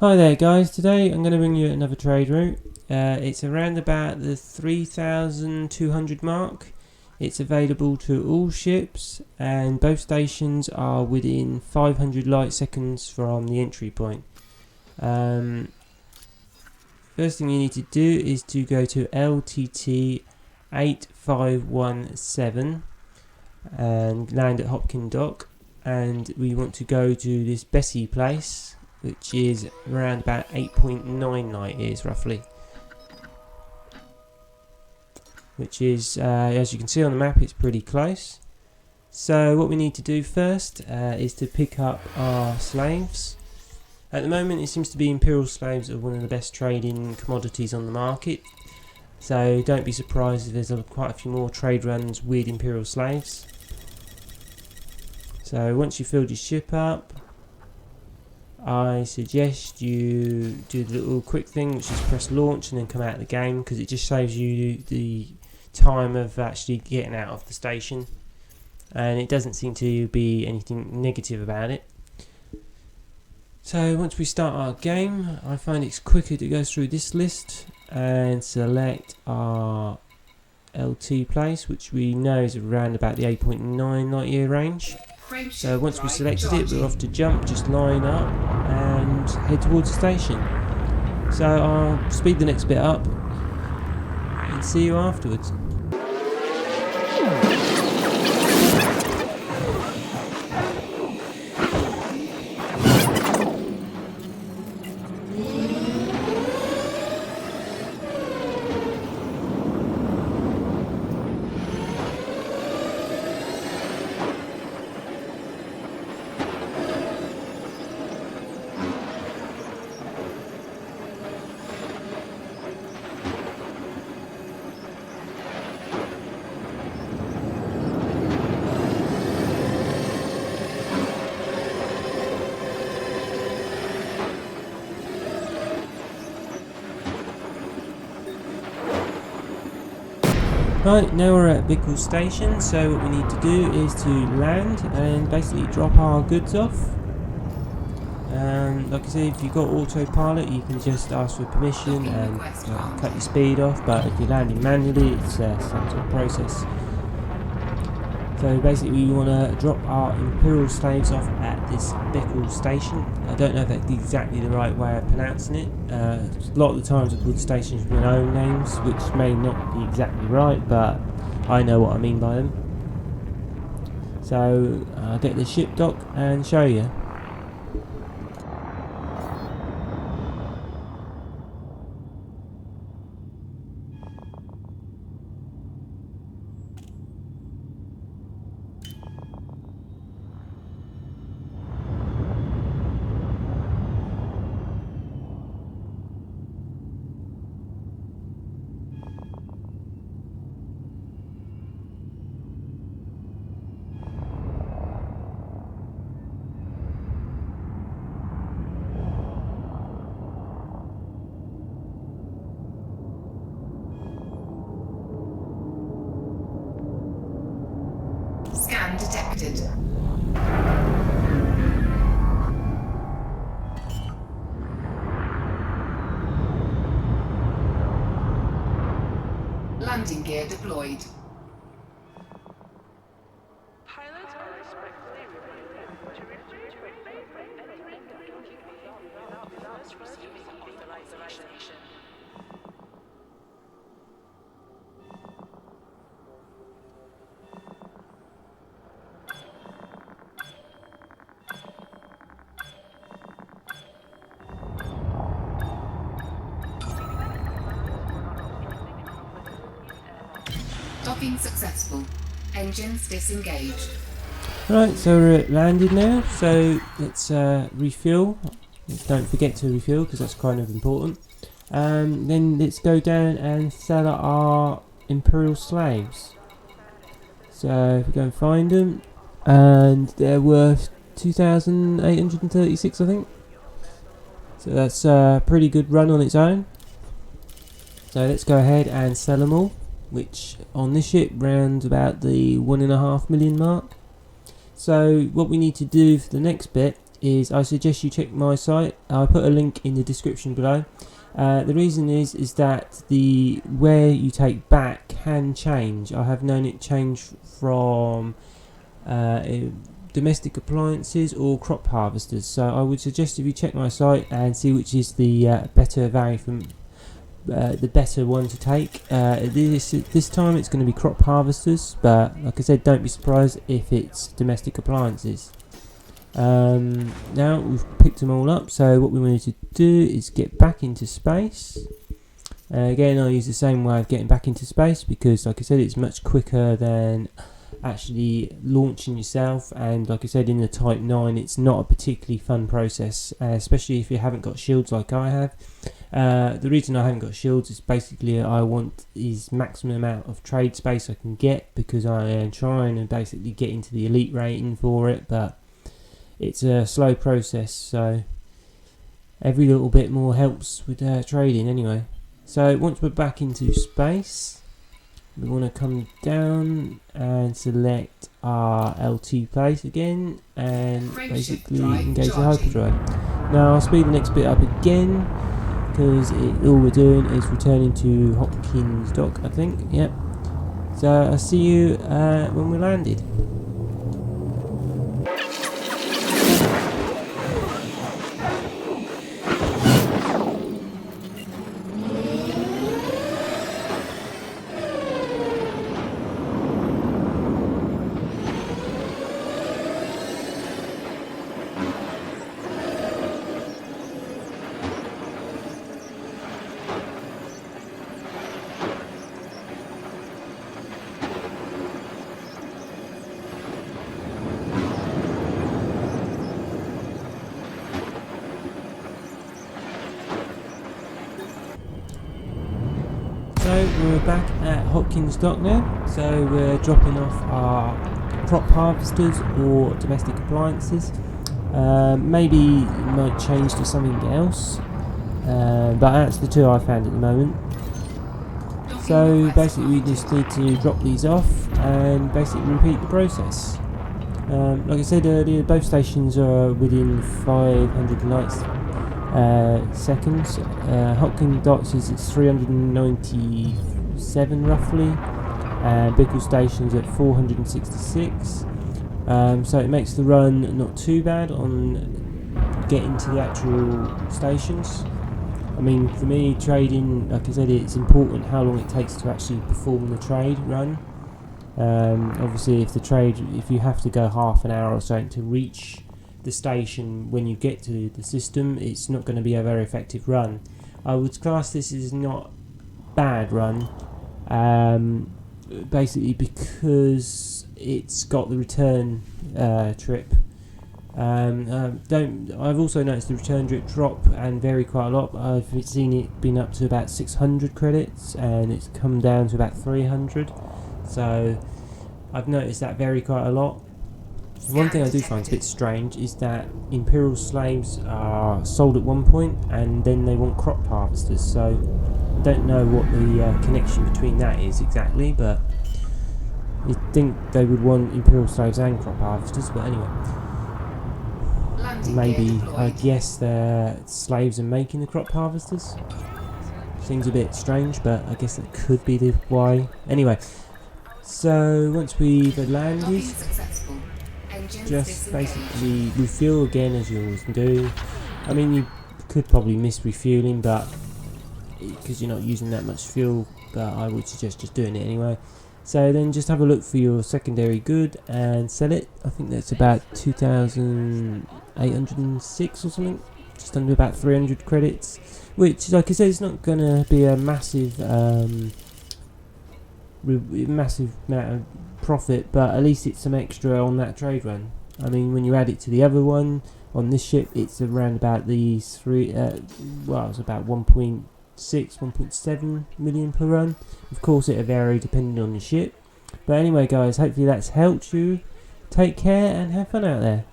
Hi there guys, today I'm going to bring you another trade route. It's around about the 3,200 mark. It's available to all ships and both stations are within 500 light seconds from the entry point. First thing you need to do is to go to LTT 8517 and land at Hopkin Dock, and we want to go to this Bessie place, which is around about 8.9 light years roughly, which is as you can see on the map, it's pretty close. So what we need to do first is to pick up our slaves. At the moment it seems to be Imperial slaves are one of the best trading commodities on the market, so don't be surprised if there's quite a few more trade runs with Imperial slaves. So once you've filled your ship up, I suggest you do the little quick thing, which is press launch and then come out of the game, because it just saves you the time of actually getting out of the station, and it doesn't seem to be anything negative about it. So once we start our game, I find it's quicker to go through this list and select our LT place, which we know is around about the 8.9 light year range. So once we selected it, we're off to jump, just line up and head towards the station. So I'll speed the next bit up and see you afterwards. Right, now we're at Bickle Station, so what we need to do is to land and basically drop our goods off. Like I said, if you've got autopilot, you can just ask for permission and cut your speed off, but if you're landing manually, it's some sort of process. So basically we want to drop our Imperial slaves off at this Bickle Station. I don't know if that's exactly the right way of pronouncing it. A lot of the times I call stations with their own names, which may not be exactly right, but I know what I mean by them. So I'll get the ship dock and show you. Scan detected. Landing gear deployed. Pilots are respectfully reminded to refrain from entering the without first receiving authorization. Docking successful. Engines disengaged. Right, so we're at landed now, so let's refuel. Don't forget to refuel because that's kind of important. Then let's go down and sell our Imperial slaves. So if we go and find them, and they're worth 2,836 I think. So that's a pretty good run on its own. So let's go ahead and sell them all, which on this ship round about the 1.5 million mark. So what we need to do for the next bit is I suggest you check my site. I'll put a link in the description below. The reason is that the where you take back can change. I have known it change from domestic appliances or crop harvesters. So I would suggest if you check my site and see which is the better value from the better one to take. This time it's going to be crop harvesters, but like I said, don't be surprised if it's domestic appliances. Now we've picked them all up, so what we wanted to do is get back into space. Again, I'll use the same way of getting back into space because, like I said, it's much quicker than actually launching yourself, and like I said, in the Type 9 it's not a particularly fun process, especially if you haven't got shields like I have. The reason I haven't got shields is basically I want is maximum amount of trade space I can get, because I am trying to basically get into the elite rating for it, but it's a slow process, so every little bit more helps with trading anyway. So once we're back into space, we want to come down and select our LT place again and basically engage the hyperdrive. Now I'll speed the next bit up again because all we're doing is returning to Hopkins Dock, I think. Yep. So I'll see you when we're landed. So we're back at Hopkins Dock now, so we're dropping off our crop harvesters or domestic appliances. Maybe it might change to something else, but that's the two I found at the moment. So basically we just need to drop these off and basically repeat the process. Like I said earlier, both stations are within 500 light seconds. Hopkins Docks is at 397 roughly, and Bickle Station's at 466. So it makes the run not too bad on getting to the actual stations. I mean, for me, trading, like I said, it's important how long it takes to actually perform the trade run. Obviously, if you have to go half an hour or so to reach the station when you get to the system, it's not going to be a very effective run. I would class this as not bad run, basically because it's got the return trip. I've also noticed the return trip drop and vary quite a lot. I've seen it been up to about 600 credits and it's come down to about 300, so I've noticed that vary quite a lot. One thing I do find a bit strange is that Imperial slaves are sold at one point and then they want crop harvesters, so I don't know what the connection between that is exactly, but you'd think they would want Imperial slaves and crop harvesters, but anyway. Maybe, I guess the slaves are making the crop harvesters. Seems a bit strange, but I guess that could be the why. Anyway, so once we've landed, just basically refuel again as you always do. I mean, you could probably miss refueling, but because you're not using that much fuel, but I would suggest just doing it anyway. So then just have a look for your secondary good and sell it. I think that's about 2,806 or something, just under about 300 credits, which, like I said, it's not going to be a massive massive amount of profit, but at least it's some extra on that trade run. I mean, when you add it to the other one on this ship, it's around about the it's about 1.7 million per run. Of course, it'll vary depending on the ship, but anyway guys, hopefully that's helped you. Take care and have fun out there.